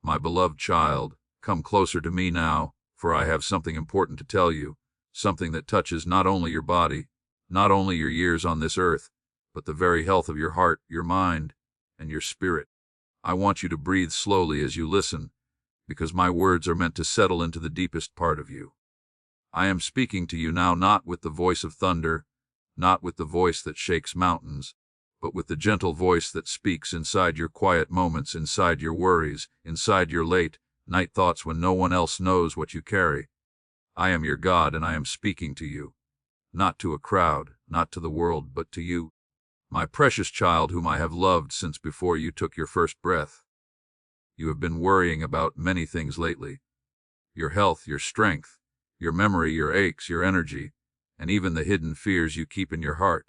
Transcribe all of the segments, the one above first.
My beloved child, come closer to me now, for I have something important to tell you, something that touches not only your body, not only your years on this earth, but the very health of your heart, your mind, and your spirit. I want you to breathe slowly as you listen, because my words are meant to settle into the deepest part of you. I am speaking to you now not with the voice of thunder, not with the voice that shakes mountains, but with the gentle voice that speaks inside your quiet moments, inside your worries, inside your late night thoughts when no one else knows what you carry. I am your God, and I am speaking to you, not to a crowd, not to the world, but to you, my precious child whom I have loved since before you took your first breath. You have been worrying about many things lately: your health, your strength, your memory, your aches, your energy, and even the hidden fears you keep in your heart.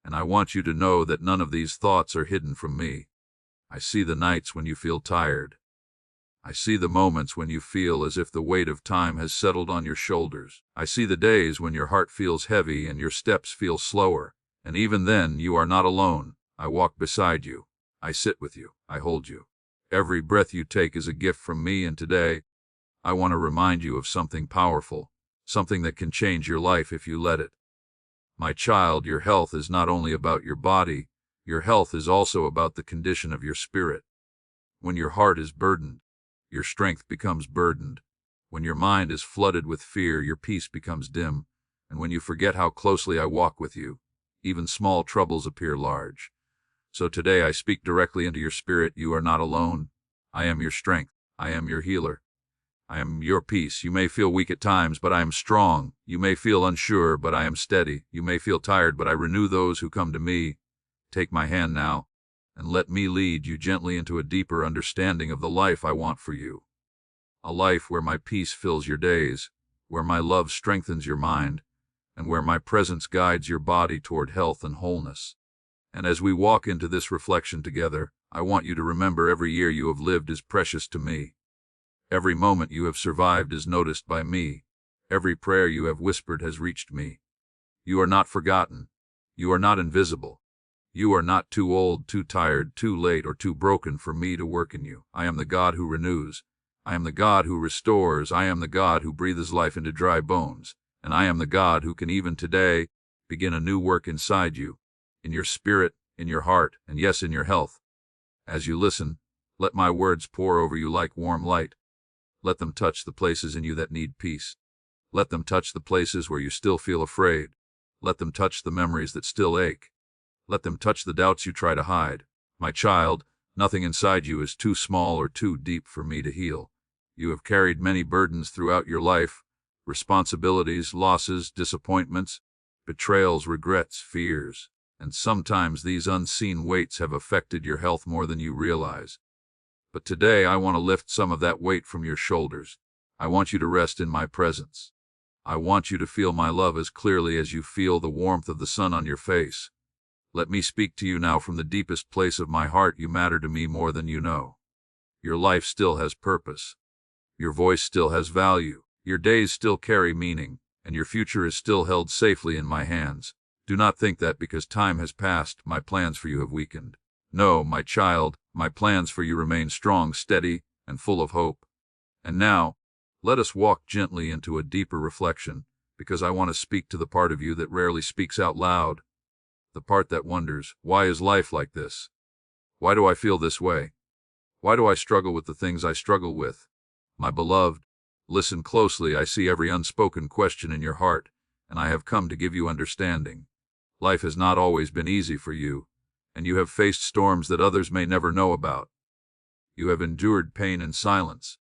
And I want you to know that none of these thoughts are hidden from me. I see the nights when you feel tired. I see the moments when you feel as if the weight of time has settled on your shoulders. I see the days when your heart feels heavy and your steps feel slower. And even then, you are not alone. I walk beside you. I sit with you. I hold you. Every breath you take is a gift from me, and today, I want to remind you of something powerful, something that can change your life if you let it. My child, your health is not only about your body, your health is also about the condition of your spirit. When your heart is burdened, your strength becomes burdened. When your mind is flooded with fear, your peace becomes dim. And when you forget how closely I walk with you, even small troubles appear large. So today I speak directly into your spirit. You are not alone. I am your strength. I am your healer. I am your peace. You may feel weak at times, but I am strong. You may feel unsure, but I am steady. You may feel tired, but I renew those who come to me. Take my hand now, and let me lead you gently into a deeper understanding of the life I want for you. A life where my peace fills your days, where my love strengthens your mind, and where my presence guides your body toward health and wholeness. And as we walk into this reflection together, I want you to remember every year you have lived is precious to me. Every moment you have survived is noticed by me. Every prayer you have whispered has reached me. You are not forgotten. You are not invisible. You are not too old, too tired, too late, or too broken for me to work in you. I am the God who renews. I am the God who restores. I am the God who breathes life into dry bones. And I am the God who can even today begin a new work inside you, in your spirit, in your heart, and yes, in your health. As you listen, let my words pour over you like warm light. Let them touch the places in you that need peace. Let them touch the places where you still feel afraid. Let them touch the memories that still ache. Let them touch the doubts you try to hide. My child, nothing inside you is too small or too deep for me to heal. You have carried many burdens throughout your life: responsibilities, losses, disappointments, betrayals, regrets, fears. And sometimes these unseen weights have affected your health more than you realize. But today I want to lift some of that weight from your shoulders. I want you to rest in my presence. I want you to feel my love as clearly as you feel the warmth of the sun on your face. Let me speak to you now from the deepest place of my heart. You matter to me more than you know. Your life still has purpose. Your voice still has value. Your days still carry meaning, and your future is still held safely in my hands. Do not think that because time has passed, my plans for you have weakened. No, my child, my plans for you remain strong, steady, and full of hope. And now, let us walk gently into a deeper reflection, because I want to speak to the part of you that rarely speaks out loud, the part that wonders, why is life like this? Why do I feel this way? Why do I struggle with the things I struggle with? My beloved, listen closely. I see every unspoken question in your heart, and I have come to give you understanding. Life has not always been easy for you, and you have faced storms that others may never know about. You have endured pain in silence.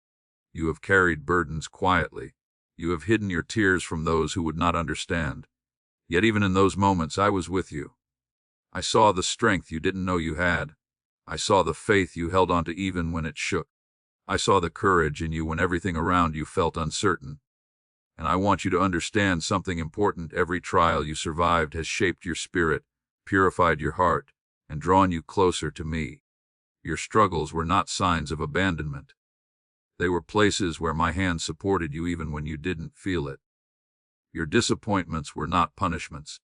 You have carried burdens quietly. You have hidden your tears from those who would not understand. Yet even in those moments, I was with you. I saw the strength you didn't know you had. I saw the faith you held onto even when it shook. I saw the courage in you when everything around you felt uncertain. And I want you to understand something important. Every trial you survived has shaped your spirit, purified your heart, and drawn you closer to me. Your struggles were not signs of abandonment. They were places where my hand supported you even when you didn't feel it. Your disappointments were not punishments.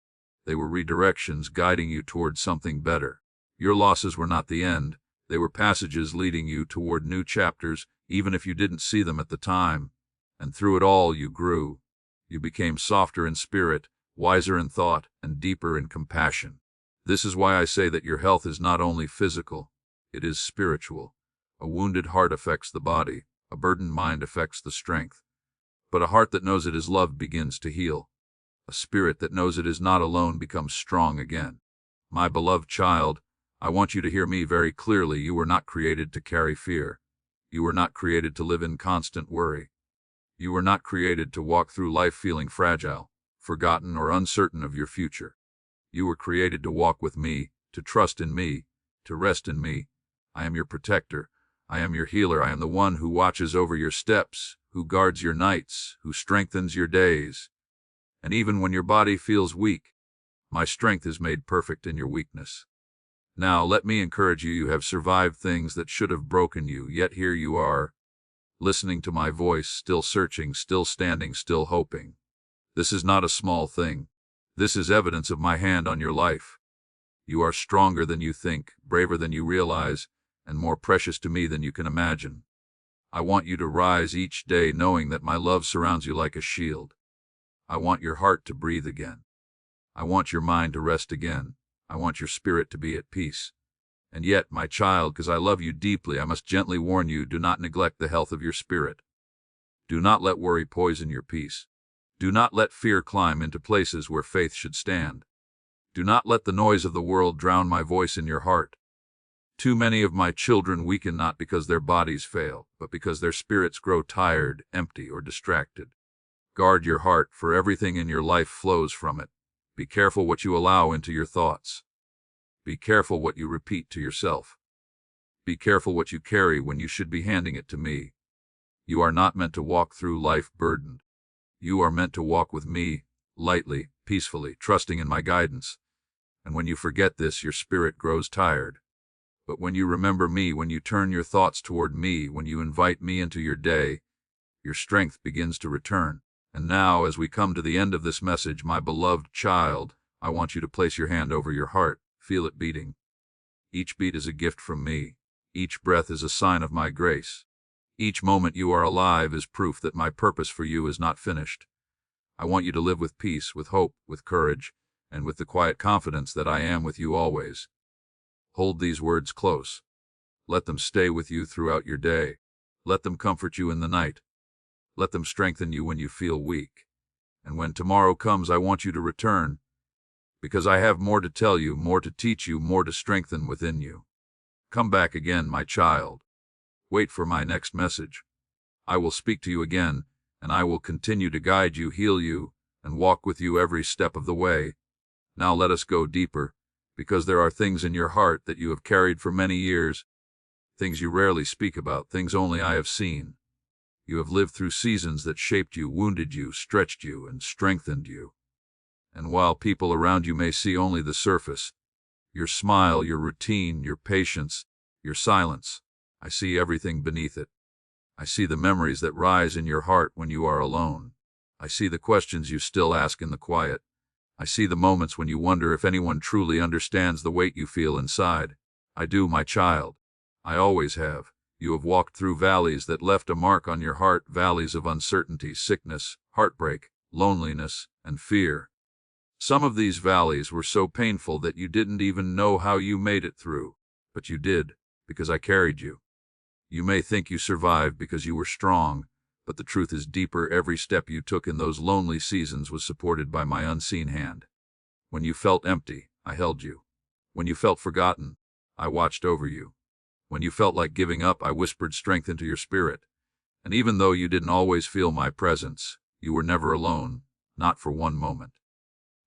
They were redirections guiding you towards something better. Your losses were not the end. They were passages leading you toward new chapters, even if you didn't see them at the time. And through it all you grew. You became softer in spirit, wiser in thought, and deeper in compassion. This is why I say that your health is not only physical, it is spiritual. A wounded heart affects the body, a burdened mind affects the strength. But a heart that knows it is loved begins to heal. A spirit that knows it is not alone becomes strong again. My beloved child, I want you to hear me very clearly. You were not created to carry fear. You were not created to live in constant worry. You were not created to walk through life feeling fragile, forgotten, or uncertain of your future. You were created to walk with me, to trust in me, to rest in me. I am your protector. I am your healer. I am the one who watches over your steps, who guards your nights, who strengthens your days. And even when your body feels weak, my strength is made perfect in your weakness. Now, let me encourage you. You have survived things that should have broken you, yet here you are, listening to my voice, still searching, still standing, still hoping. This is not a small thing. This is evidence of my hand on your life. You are stronger than you think, braver than you realize, and more precious to me than you can imagine. I want you to rise each day knowing that my love surrounds you like a shield. I want your heart to breathe again. I want your mind to rest again. I want your spirit to be at peace. And yet, my child, because I love you deeply, I must gently warn you, do not neglect the health of your spirit. Do not let worry poison your peace. Do not let fear climb into places where faith should stand. Do not let the noise of the world drown my voice in your heart. Too many of my children weaken not because their bodies fail, but because their spirits grow tired, empty, or distracted. Guard your heart, for everything in your life flows from it. Be careful what you allow into your thoughts. Be careful what you repeat to yourself. Be careful what you carry when you should be handing it to me. You are not meant to walk through life burdened. You are meant to walk with me, lightly, peacefully, trusting in my guidance. And when you forget this, your spirit grows tired. But when you remember me, when you turn your thoughts toward me, when you invite me into your day, your strength begins to return. And now, as we come to the end of this message, my beloved child, I want you to place your hand over your heart. Feel it beating. Each beat is a gift from me. Each breath is a sign of my grace. Each moment you are alive is proof that my purpose for you is not finished. I want you to live with peace, with hope, with courage, and with the quiet confidence that I am with you always. Hold these words close. Let them stay with you throughout your day. Let them comfort you in the night. Let them strengthen you when you feel weak. And when tomorrow comes, I want you to return, because I have more to tell you, more to teach you, more to strengthen within you. Come back again, my child. Wait for my next message. I will speak to you again, and I will continue to guide you, heal you, and walk with you every step of the way. Now let us go deeper, because there are things in your heart that you have carried for many years, things you rarely speak about, things only I have seen. You have lived through seasons that shaped you, wounded you, stretched you, and strengthened you. And while people around you may see only the surface, your smile, your routine, your patience, your silence, I see everything beneath it. I see the memories that rise in your heart when you are alone. I see the questions you still ask in the quiet. I see the moments when you wonder if anyone truly understands the weight you feel inside. I do, my child. I always have. You have walked through valleys that left a mark on your heart, valleys of uncertainty, sickness, heartbreak, loneliness, and fear. Some of these valleys were so painful that you didn't even know how you made it through, but you did, because I carried you. You may think you survived because you were strong, but the truth is deeper. Every step you took in those lonely seasons was supported by my unseen hand. When you felt empty, I held you. When you felt forgotten, I watched over you. When you felt like giving up, I whispered strength into your spirit. And even though you didn't always feel my presence, you were never alone, not for one moment.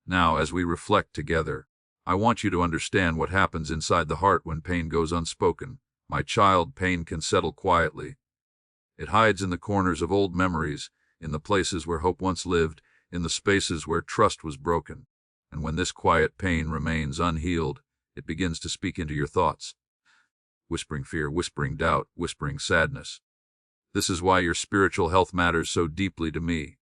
Now, as we reflect together, I want you to understand what happens inside the heart when pain goes unspoken. My child, pain can settle quietly. It hides in the corners of old memories, in the places where hope once lived, in the spaces where trust was broken. And when this quiet pain remains unhealed, it begins to speak into your thoughts, whispering fear, whispering doubt, whispering sadness. This is why your spiritual health matters so deeply to me.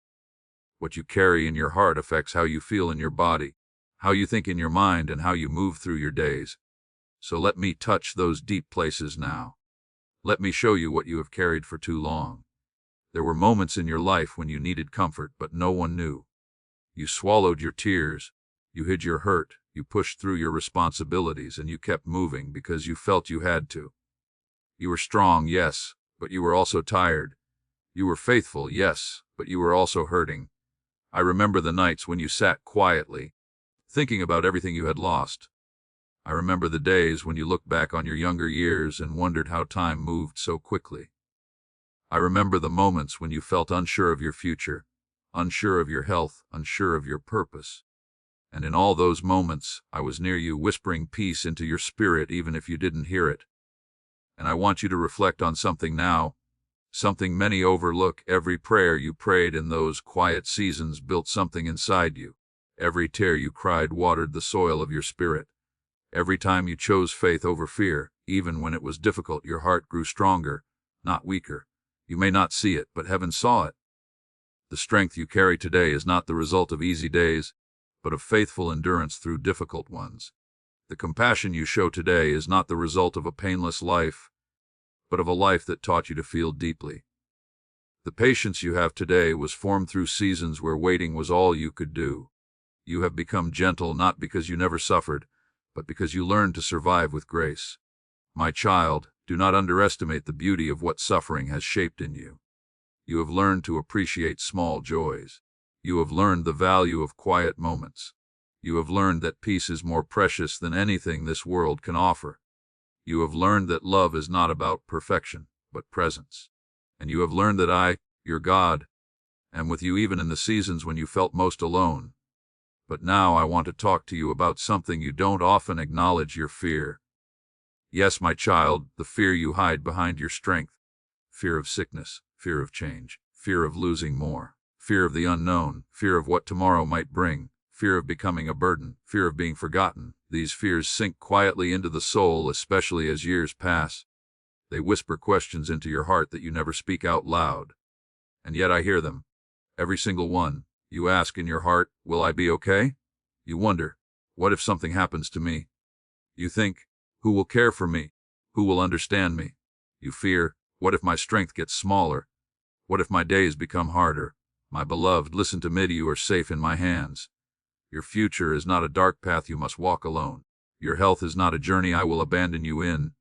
What you carry in your heart affects how you feel in your body, how you think in your mind, and how you move through your days. So let me touch those deep places now. Let me show you what you have carried for too long. There were moments in your life when you needed comfort, but no one knew. You swallowed your tears, you hid your hurt, you pushed through your responsibilities, and you kept moving because you felt you had to. You were strong, yes, but you were also tired. You were faithful, yes, but you were also hurting. I remember the nights when you sat quietly, thinking about everything you had lost. I remember the days when you looked back on your younger years and wondered how time moved so quickly. I remember the moments when you felt unsure of your future, unsure of your health, unsure of your purpose. And in all those moments, I was near you, whispering peace into your spirit even if you didn't hear it. And I want you to reflect on something now, something many overlook. Every prayer you prayed in those quiet seasons built something inside you. Every tear you cried watered the soil of your spirit. Every time you chose faith over fear, even when it was difficult, your heart grew stronger, not weaker. You may not see it, but heaven saw it. The strength you carry today is not the result of easy days, but of faithful endurance through difficult ones. The compassion you show today is not the result of a painless life, but of a life that taught you to feel deeply. The patience you have today was formed through seasons where waiting was all you could do. You have become gentle not because you never suffered, but because you learned to survive with grace. My child, do not underestimate the beauty of what suffering has shaped in you. You have learned to appreciate small joys. You have learned the value of quiet moments. You have learned that peace is more precious than anything this world can offer. You have learned that love is not about perfection, but presence. And you have learned that I, your God, am with you even in the seasons when you felt most alone. But now I want to talk to you about something you don't often acknowledge: your fear. Yes, my child, the fear you hide behind your strength. Fear of sickness, fear of change, fear of losing more, fear of the unknown, fear of what tomorrow might bring, fear of becoming a burden, fear of being forgotten. These fears sink quietly into the soul, especially as years pass. They whisper questions into your heart that you never speak out loud. And yet I hear them, every single one. You ask in your heart, will I be okay? You wonder, what if something happens to me? You think, who will care for me? Who will understand me? You fear, what if my strength gets smaller? What if my days become harder? My beloved, listen to me. You are safe in my hands. Your future is not a dark path you must walk alone. Your health is not a journey I will abandon you in.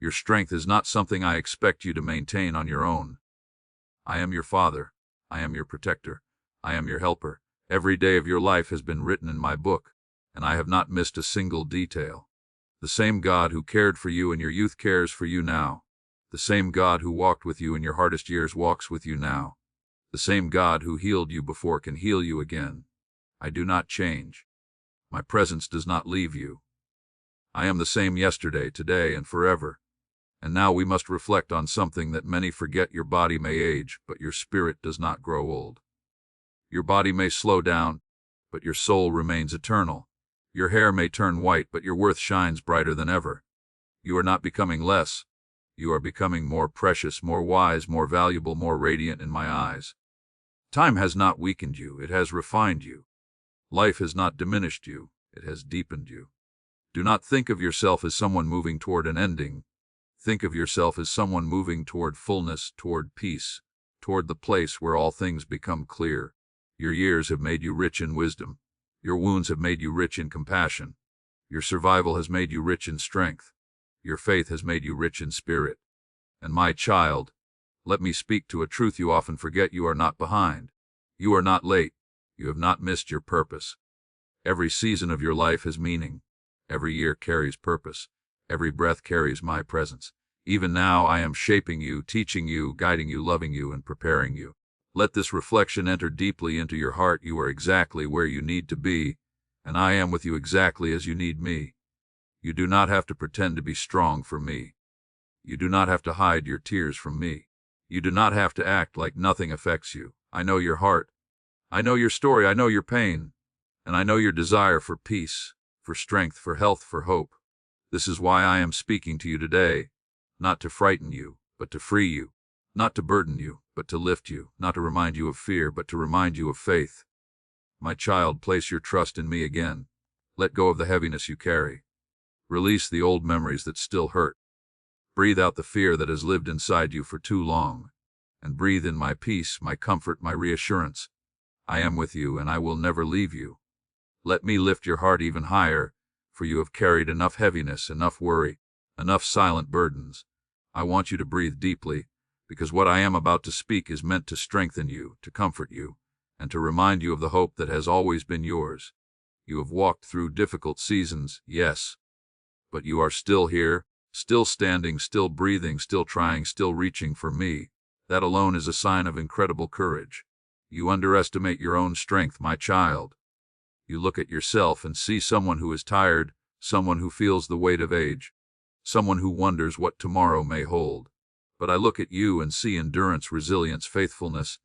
Your strength is not something I expect you to maintain on your own. I am your Father. I am your protector. I am your helper. Every day of your life has been written in my book, and I have not missed a single detail. The same God who cared for you in your youth cares for you now. The same God who walked with you in your hardest years walks with you now. The same God who healed you before can heal you again. I do not change. My presence does not leave you. I am the same yesterday, today, and forever. And now we must reflect on something that many forget. Your body may age, but your spirit does not grow old. Your body may slow down, but your soul remains eternal. Your hair may turn white, but your worth shines brighter than ever. You are not becoming less. You are becoming more precious, more wise, more valuable, more radiant in my eyes. Time has not weakened you, it has refined you. Life has not diminished you, it has deepened you. Do not think of yourself as someone moving toward an ending. Think of yourself as someone moving toward fullness, toward peace, toward the place where all things become clear. Your years have made you rich in wisdom. Your wounds have made you rich in compassion. Your survival has made you rich in strength. Your faith has made you rich in spirit. And my child, let me speak to a truth you often forget: you are not behind. You are not late. You have not missed your purpose. Every season of your life has meaning. Every year carries purpose. Every breath carries my presence. Even now I am shaping you, teaching you, guiding you, loving you, and preparing you. Let this reflection enter deeply into your heart. You are exactly where you need to be, and I am with you exactly as you need me. You do not have to pretend to be strong for me. You do not have to hide your tears from me. You do not have to act like nothing affects you. I know your heart. I know your story. I know your pain. And I know your desire for peace, for strength, for health, for hope. This is why I am speaking to you today, not to frighten you, but to free you, not to burden you, but to lift you, not to remind you of fear, but to remind you of faith. My child, place your trust in me again. Let go of the heaviness you carry. Release the old memories that still hurt. Breathe out the fear that has lived inside you for too long. And breathe in my peace, my comfort, my reassurance. I am with you, and I will never leave you. Let me lift your heart even higher, for you have carried enough heaviness, enough worry, enough silent burdens. I want you to breathe deeply, because what I am about to speak is meant to strengthen you, to comfort you, and to remind you of the hope that has always been yours. You have walked through difficult seasons, yes, but you are still here, still standing, still breathing, still trying, still reaching for me. That alone is a sign of incredible courage. You underestimate your own strength, my child. You look at yourself and see someone who is tired, someone who feels the weight of age, someone who wonders what tomorrow may hold. But I look at you and see endurance, resilience, faithfulness,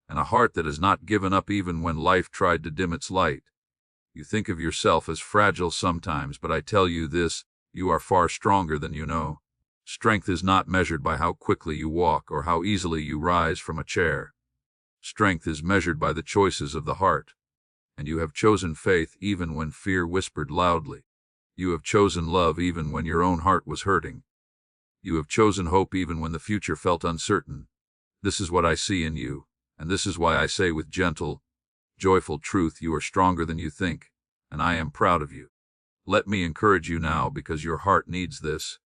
and a heart that has not given up even when life tried to dim its light. You think of yourself as fragile sometimes, but I tell you this, you are far stronger than you know. Strength is not measured by how quickly you walk or how easily you rise from a chair. Strength is measured by the choices of the heart. And you have chosen faith even when fear whispered loudly. You have chosen love even when your own heart was hurting. You have chosen hope even when the future felt uncertain. This is what I see in you, and this is why I say with gentle, joyful truth, you are stronger than you think, and I am proud of you. Let me encourage you now, because your heart needs this,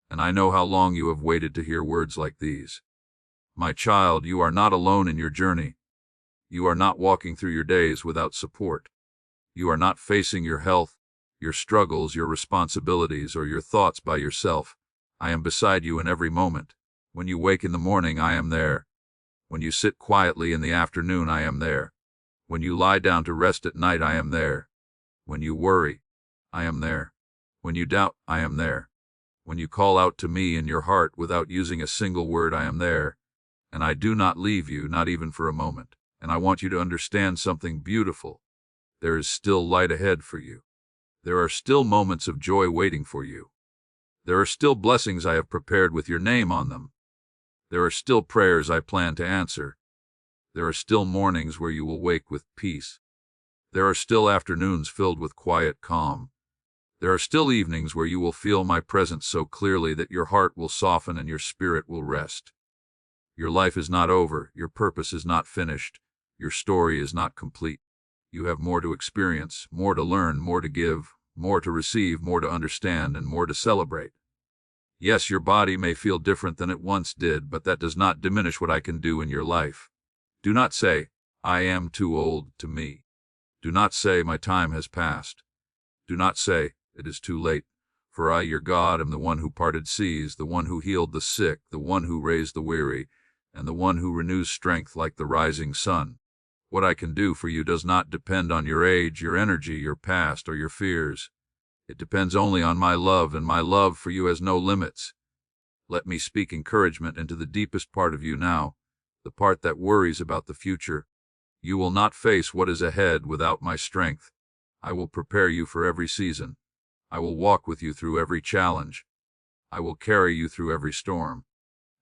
and I know how long you have waited to hear words like these. My child, you are not alone in your journey. You are not walking through your days without support. You are not facing your health, your struggles, your responsibilities, or your thoughts by yourself. I am beside you in every moment. When you wake in the morning, I am there. When you sit quietly in the afternoon, I am there. When you lie down to rest at night, I am there. When you worry, I am there. When you doubt, I am there. When you call out to me in your heart without using a single word, I am there. And I do not leave you, not even for a moment. And I want you to understand something beautiful. There is still light ahead for you. There are still moments of joy waiting for you. There are still blessings I have prepared with your name on them. There are still prayers I plan to answer. There are still mornings where you will wake with peace. There are still afternoons filled with quiet calm. There are still evenings where you will feel my presence so clearly that your heart will soften and your spirit will rest. Your life is not over. Your purpose is not finished. Your story is not complete. You have more to experience, more to learn, more to give, more to receive, more to understand, and more to celebrate. Yes, your body may feel different than it once did, but that does not diminish what I can do in your life. Do not say, I am too old to me. Do not say, my time has passed. Do not say, it is too late. For I, your God, am the one who parted seas, the one who healed the sick, the one who raised the weary, and the one who renews strength like the rising sun. What I can do for you does not depend on your age, your energy, your past, or your fears. It depends only on my love, and my love for you has no limits. Let me speak encouragement into the deepest part of you now, the part that worries about the future. You will not face what is ahead without my strength. I will prepare you for every season. I will walk with you through every challenge. I will carry you through every storm.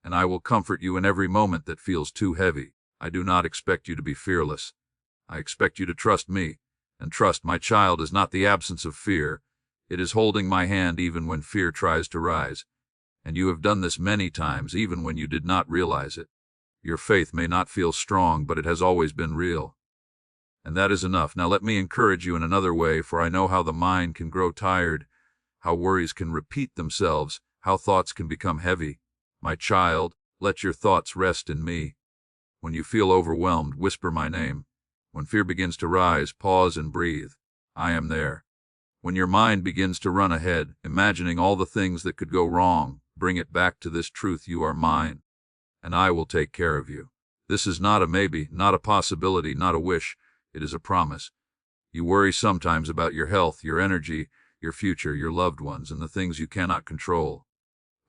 And I will comfort you in every moment that feels too heavy. I do not expect you to be fearless. I expect you to trust me. And trust, my child, is not the absence of fear. It is holding my hand even when fear tries to rise. And you have done this many times, even when you did not realize it. Your faith may not feel strong, but it has always been real. And that is enough. Now let me encourage you in another way, for I know how the mind can grow tired, how worries can repeat themselves, how thoughts can become heavy. My child, let your thoughts rest in me. When you feel overwhelmed, whisper my name. When fear begins to rise, pause and breathe. I am there. When your mind begins to run ahead, imagining all the things that could go wrong, bring it back to this truth: you are mine, and I will take care of you. This is not a maybe, not a possibility, not a wish. It is a promise. You worry sometimes about your health, your energy, your future, your loved ones, and the things you cannot control.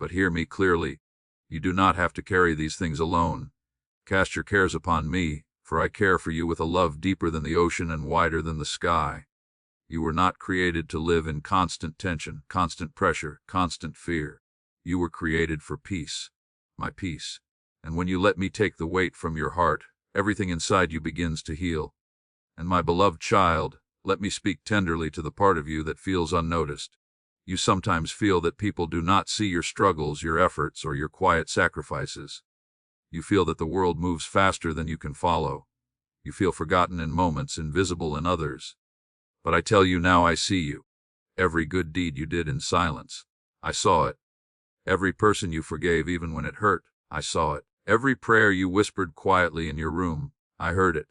But hear me clearly. You do not have to carry these things alone. Cast your cares upon me, for I care for you with a love deeper than the ocean and wider than the sky. You were not created to live in constant tension, constant pressure, constant fear. You were created for peace, my peace. And when you let me take the weight from your heart, everything inside you begins to heal. And my beloved child, let me speak tenderly to the part of you that feels unnoticed. You sometimes feel that people do not see your struggles, your efforts, or your quiet sacrifices. You feel that the world moves faster than you can follow. You feel forgotten in moments, invisible in others. But I tell you now, I see you. Every good deed you did in silence, I saw it. Every person you forgave even when it hurt, I saw it. Every prayer you whispered quietly in your room, I heard it.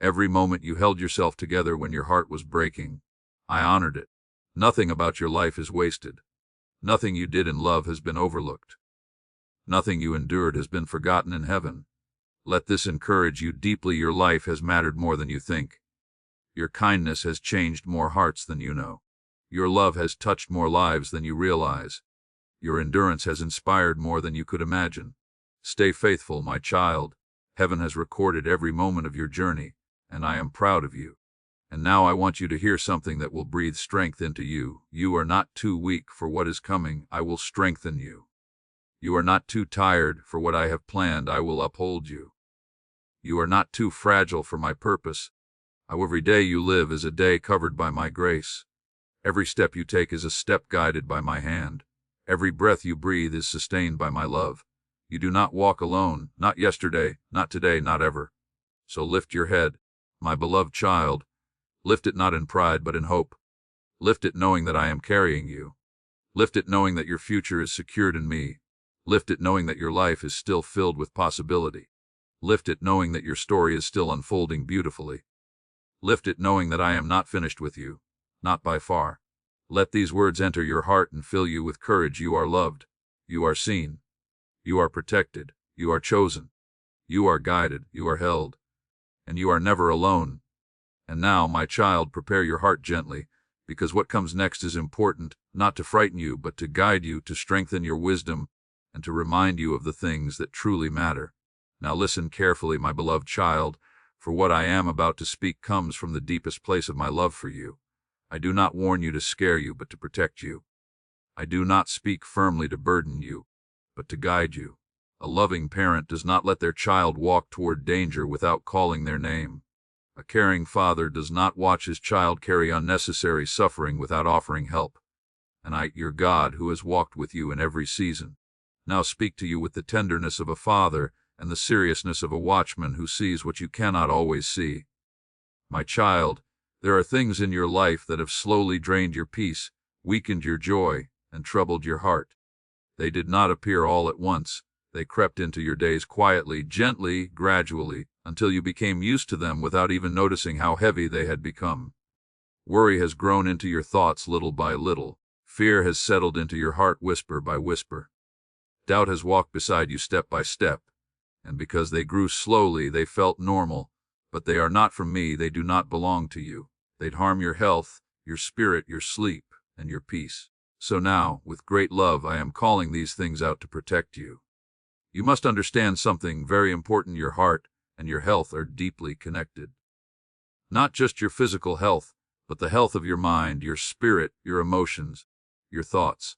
Every moment you held yourself together when your heart was breaking, I honored it. Nothing about your life is wasted. Nothing you did in love has been overlooked. Nothing you endured has been forgotten in heaven. Let this encourage you deeply. Your life has mattered more than you think. Your kindness has changed more hearts than you know. Your love has touched more lives than you realize. Your endurance has inspired more than you could imagine. Stay faithful, my child. Heaven has recorded every moment of your journey, and I am proud of you. And now I want you to hear something that will breathe strength into you. You are not too weak for what is coming. I will strengthen you. You are not too tired for what I have planned. I will uphold you. You are not too fragile for my purpose. Every day you live is a day covered by my grace. Every step you take is a step guided by my hand. Every breath you breathe is sustained by my love. You do not walk alone, not yesterday, not today, not ever. So lift your head, my beloved child. Lift it not in pride but in hope. Lift it knowing that I am carrying you. Lift it knowing that your future is secured in me. Lift it knowing that your life is still filled with possibility. Lift it knowing that your story is still unfolding beautifully. Lift it knowing that I am not finished with you, not by far. Let these words enter your heart and fill you with courage. You are loved. You are seen. You are protected. You are chosen. You are guided. You are held. And you are never alone. And now, my child, prepare your heart gently, because what comes next is important, not to frighten you, but to guide you, to strengthen your wisdom, and to remind you of the things that truly matter. Now listen carefully, my beloved child, for what I am about to speak comes from the deepest place of my love for you. I do not warn you to scare you, but to protect you. I do not speak firmly to burden you, but to guide you. A loving parent does not let their child walk toward danger without calling their name. A caring father does not watch his child carry unnecessary suffering without offering help. And I, your God, who has walked with you in every season, now speak to you with the tenderness of a father and the seriousness of a watchman who sees what you cannot always see. My child, there are things in your life that have slowly drained your peace, weakened your joy, and troubled your heart. They did not appear all at once. They crept into your days quietly, gently, gradually, until you became used to them without even noticing how heavy they had become. Worry has grown into your thoughts little by little. Fear has settled into your heart whisper by whisper. Doubt has walked beside you step by step. And because they grew slowly, they felt normal. But they are not from me. They do not belong to you. They'd harm your health, your spirit, your sleep, and your peace. So now, with great love, I am calling these things out to protect you. You must understand something very important. Your heart and your health are deeply connected. Not just your physical health, but the health of your mind, your spirit, your emotions, your thoughts.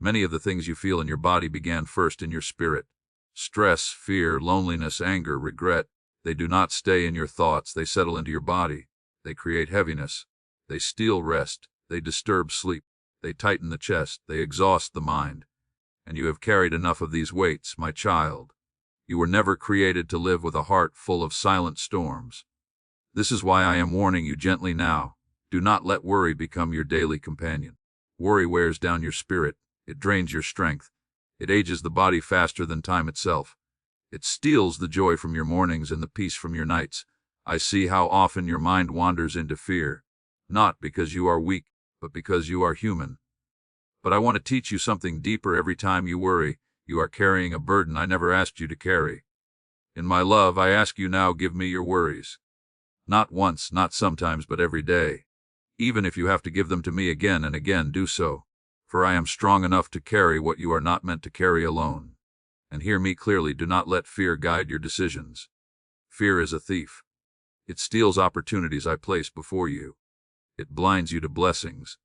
Many of the things you feel in your body began first in your spirit. Stress, fear, loneliness, anger, regret, they do not stay in your thoughts. They settle into your body. They create heaviness. They steal rest. They disturb sleep. They tighten the chest. They exhaust the mind. And you have carried enough of these weights, my child. You were never created to live with a heart full of silent storms. This is why I am warning you gently now. Do not let worry become your daily companion. Worry wears down your spirit. It drains your strength. It ages the body faster than time itself. It steals the joy from your mornings and the peace from your nights. I see how often your mind wanders into fear, not because you are weak, but because you are human. But I want to teach you something deeper. Every time you worry, you are carrying a burden I never asked you to carry. In my love, I ask you now, give me your worries. Not once, not sometimes, but every day. Even if you have to give them to me again and again, do so. For I am strong enough to carry what you are not meant to carry alone. And hear me clearly, do not let fear guide your decisions. Fear is a thief. It steals opportunities I place before you. It blinds you to blessings.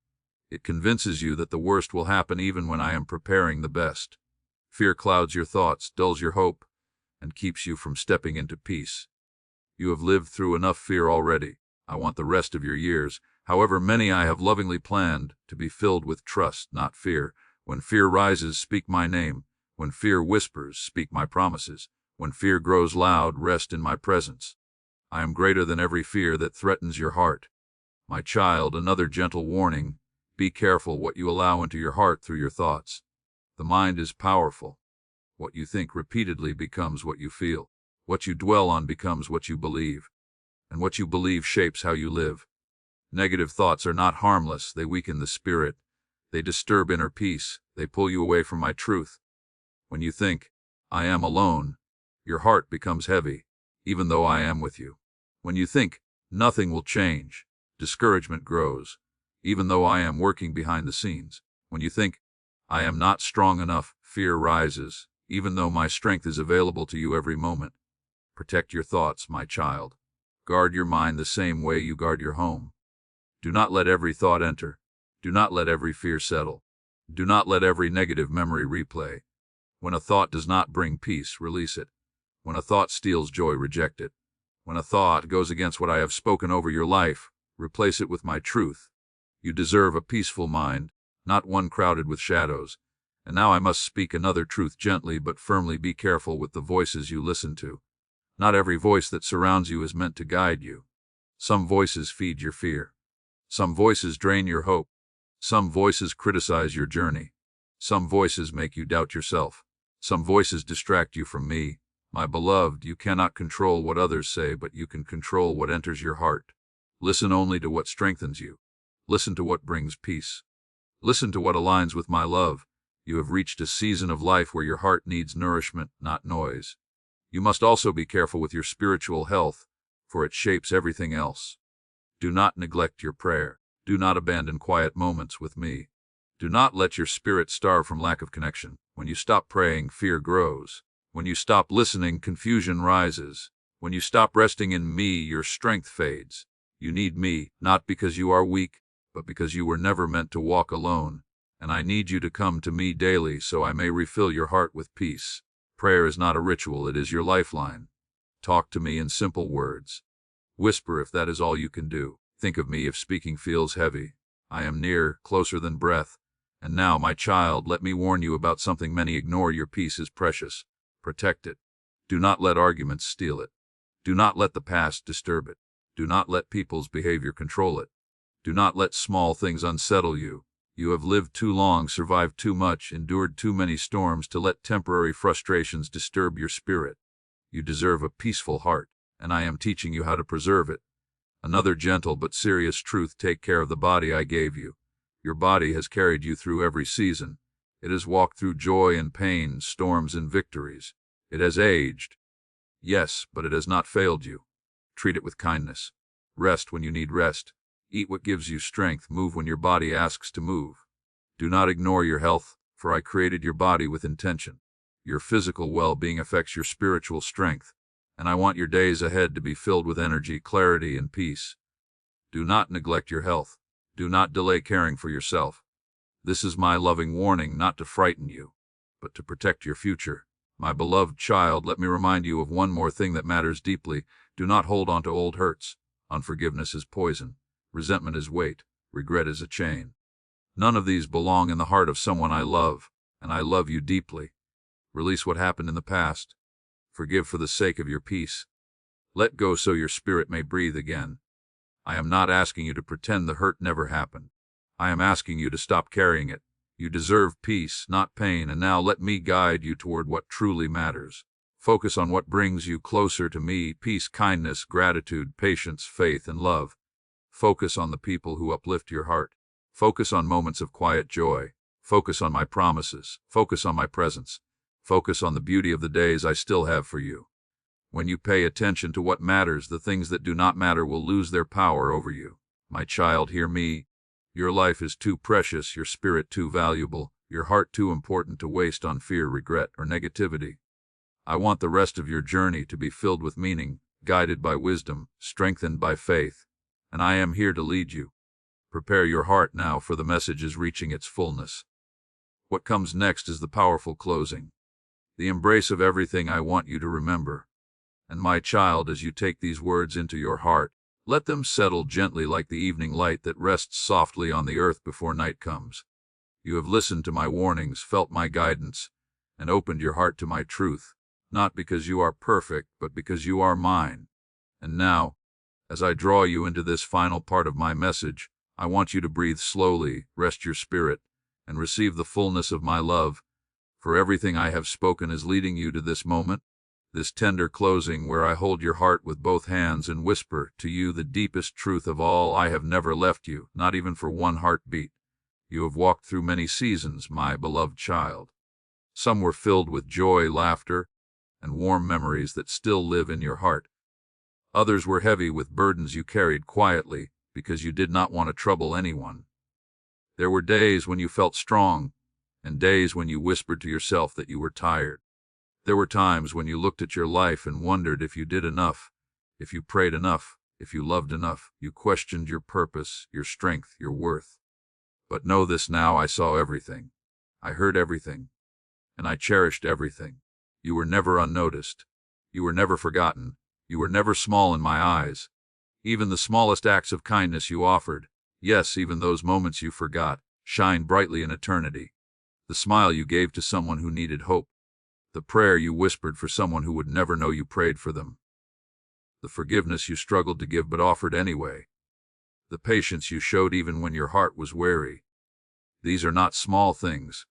It convinces you that the worst will happen even when I am preparing the best. Fear clouds your thoughts, dulls your hope, and keeps you from stepping into peace. You have lived through enough fear already. I want the rest of your years, However many I have lovingly planned to be filled with trust, not fear. When fear rises, speak my name. When fear whispers, speak my promises. When fear grows loud, rest in my presence. I am greater than every fear that threatens your heart. My child, another gentle warning. Be careful what you allow into your heart through your thoughts. The mind is powerful. What you think repeatedly becomes what you feel. What you dwell on becomes what you believe. And what you believe shapes how you live. Negative thoughts are not harmless. They weaken the spirit. They disturb inner peace. They pull you away from my truth. When you think, I am alone, your heart becomes heavy, even though I am with you. When you think, nothing will change, discouragement grows, even though I am working behind the scenes. When you think, I am not strong enough, fear rises, even though my strength is available to you every moment. Protect your thoughts, my child. Guard your mind the same way you guard your home. Do not let every thought enter. Do not let every fear settle. Do not let every negative memory replay. When a thought does not bring peace, release it. When a thought steals joy, reject it. When a thought goes against what I have spoken over your life, replace it with my truth. You deserve a peaceful mind, not one crowded with shadows. And now I must speak another truth gently but firmly. Be careful with the voices you listen to. Not every voice that surrounds you is meant to guide you. Some voices feed your fear. Some voices drain your hope. Some voices criticize your journey. Some voices make you doubt yourself. Some voices distract you from me. My beloved, you cannot control what others say, but you can control what enters your heart. Listen only to what strengthens you. Listen to what brings peace. Listen to what aligns with my love. You have reached a season of life where your heart needs nourishment, not noise. You must also be careful with your spiritual health, for it shapes everything else. Do not neglect your prayer. Do not abandon quiet moments with me. Do not let your spirit starve from lack of connection. When you stop praying, fear grows. When you stop listening, confusion rises. When you stop resting in me, your strength fades. You need me, not because you are weak, but because you were never meant to walk alone. And I need you to come to me daily so I may refill your heart with peace. Prayer is not a ritual, it is your lifeline. Talk to me in simple words. Whisper if that is all you can do. Think of me if speaking feels heavy. I am near, closer than breath. And now, my child, let me warn you about something many ignore. Your peace is precious. Protect it. Do not let arguments steal it. Do not let the past disturb it. Do not let people's behavior control it. Do not let small things unsettle you. You have lived too long, survived too much, endured too many storms to let temporary frustrations disturb your spirit. You deserve a peaceful heart, and I am teaching you how to preserve it. Another gentle but serious truth: take care of the body I gave you. Your body has carried you through every season. It has walked through joy and pain, storms and victories. It has aged. Yes, but it has not failed you. Treat it with kindness. Rest when you need rest. Eat what gives you strength. Move when your body asks to move. Do not ignore your health, for I created your body with intention. Your physical well-being affects your spiritual strength, and I want your days ahead to be filled with energy, clarity, and peace. Do not neglect your health. Do not delay caring for yourself. This is my loving warning, not to frighten you, but to protect your future. My beloved child, let me remind you of one more thing that matters deeply. Do not hold on to old hurts. Unforgiveness is poison. Resentment is weight. Regret is a chain. None of these belong in the heart of someone I love, and I love you deeply. Release what happened in the past. Forgive for the sake of your peace. Let go so your spirit may breathe again. I am not asking you to pretend the hurt never happened. I am asking you to stop carrying it. You deserve peace, not pain, and now let me guide you toward what truly matters. Focus on what brings you closer to me: peace, kindness, gratitude, patience, faith, and love. Focus on the people who uplift your heart. Focus on moments of quiet joy. Focus on my promises. Focus on my presence. Focus on the beauty of the days I still have for you. When you pay attention to what matters, the things that do not matter will lose their power over you. My child, hear me. Your life is too precious, your spirit too valuable, your heart too important to waste on fear, regret, or negativity. I want the rest of your journey to be filled with meaning, guided by wisdom, strengthened by faith. And I am here to lead you. Prepare your heart now, for the message is reaching its fullness. What comes next is the powerful closing, the embrace of everything I want you to remember. And my child, as you take these words into your heart, Let them settle gently like the evening light that rests softly on the earth before night comes. You have listened to my warnings, felt my guidance, and opened your heart to my truth, not because you are perfect, but because you are mine. And now, as I draw you into this final part of my message, I want you to breathe slowly, rest your spirit, and receive the fullness of my love, for everything I have spoken is leading you to this moment, this tender closing where I hold your heart with both hands and whisper to you the deepest truth of all. I have never left you, not even for one heartbeat. You have walked through many seasons, my beloved child. Some were filled with joy, laughter, and warm memories that still live in your heart. Others were heavy with burdens you carried quietly because you did not want to trouble anyone. There were days when you felt strong, and days when you whispered to yourself that you were tired. There were times when you looked at your life and wondered if you did enough, if you prayed enough, if you loved enough. You questioned your purpose, your strength, your worth. But know this now, I saw everything. I heard everything. And I cherished everything. You were never unnoticed. You were never forgotten. You were never small in my eyes. Even the smallest acts of kindness you offered, yes, even those moments you forgot, shine brightly in eternity. The smile you gave to someone who needed hope. The prayer you whispered for someone who would never know you prayed for them. The forgiveness you struggled to give but offered anyway. The patience you showed even when your heart was weary. These are not small things.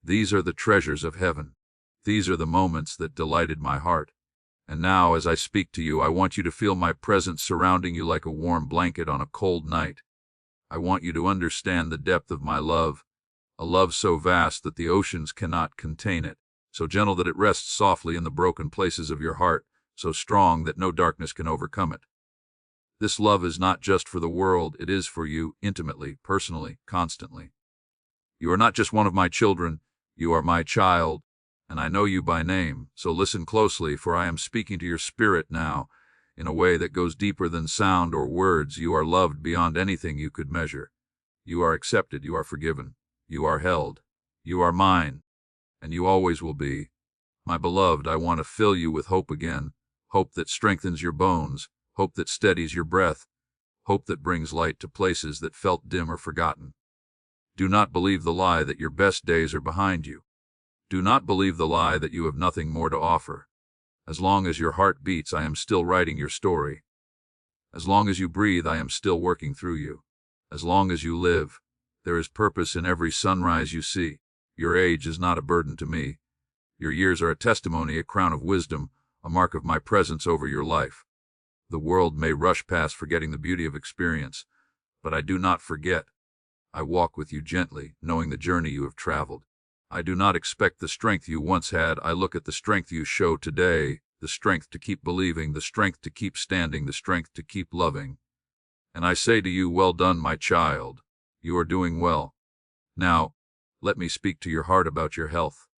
These are the treasures of heaven. These are the moments that delighted my heart. And now, as I speak to you, I want you to feel my presence surrounding you like a warm blanket on a cold night. I want you to understand the depth of my love, a love so vast that the oceans cannot contain it, so gentle that it rests softly in the broken places of your heart, so strong that no darkness can overcome it. This love is not just for the world, it is for you, intimately, personally, constantly. You are not just one of my children, you are my child, and I know you by name, so listen closely, for I am speaking to your spirit now, in a way that goes deeper than sound or words. You are loved beyond anything you could measure. You are accepted, you are forgiven, you are held, you are mine, and you always will be. My beloved, I want to fill you with hope again, hope that strengthens your bones, hope that steadies your breath, hope that brings light to places that felt dim or forgotten. Do not believe the lie that your best days are behind you. Do not believe the lie that you have nothing more to offer. As long as your heart beats, I am still writing your story. As long as you breathe, I am still working through you. As long as you live, there is purpose in every sunrise you see. Your age is not a burden to me. Your years are a testimony, a crown of wisdom, a mark of my presence over your life. The world may rush past, forgetting the beauty of experience, but I do not forget. I walk with you gently, knowing the journey you have traveled. I do not expect the strength you once had. I look at the strength you show today, the strength to keep believing, the strength to keep standing, the strength to keep loving. And I say to you, well done, my child. You are doing well. Now, let me speak to your heart about your health.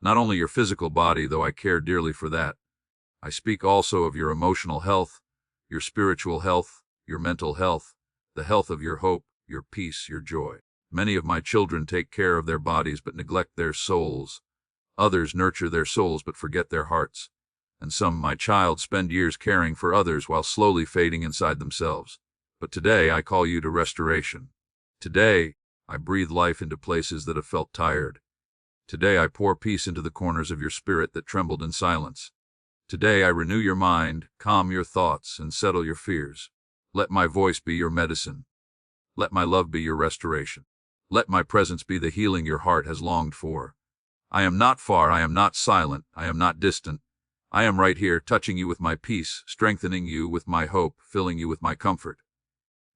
Not only your physical body, though I care dearly for that. I speak also of your emotional health, your spiritual health, your mental health, the health of your hope, your peace, your joy. Many of my children take care of their bodies but neglect their souls. Others nurture their souls but forget their hearts. And some, my child, spend years caring for others while slowly fading inside themselves. But today I call you to restoration. Today I breathe life into places that have felt tired. Today I pour peace into the corners of your spirit that trembled in silence. Today I renew your mind, calm your thoughts, and settle your fears. Let my voice be your medicine. Let my love be your restoration. Let my presence be the healing your heart has longed for. I am not far, I am not silent, I am not distant. I am right here, touching you with my peace, strengthening you with my hope, filling you with my comfort.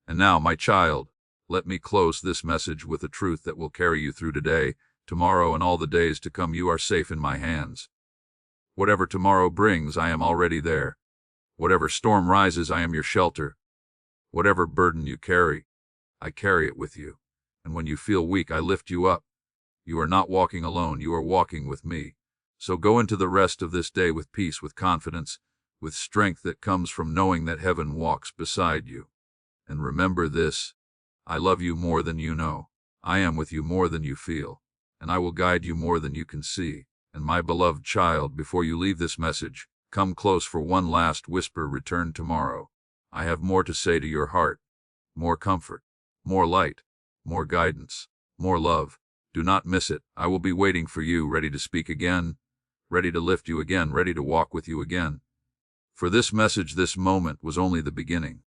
And now, my child, let me close this message with a truth that will carry you through today, tomorrow, and all the days to come. You are safe in my hands. Whatever tomorrow brings, I am already there. Whatever storm rises, I am your shelter. Whatever burden you carry, I carry it with you. And when you feel weak, I lift you up. You are not walking alone, you are walking with me. So go into the rest of this day with peace, with confidence, with strength that comes from knowing that heaven walks beside you. And remember this, I love you more than you know. I am with you more than you feel. And I will guide you more than you can see. And my beloved child, before you leave this message, come close for one last whisper. Return tomorrow. I have more to say to your heart, more comfort, more light, more guidance, more love. Do not miss it. I will be waiting for you, ready to speak again, ready to lift you again, ready to walk with you again. For this message, this moment was only the beginning.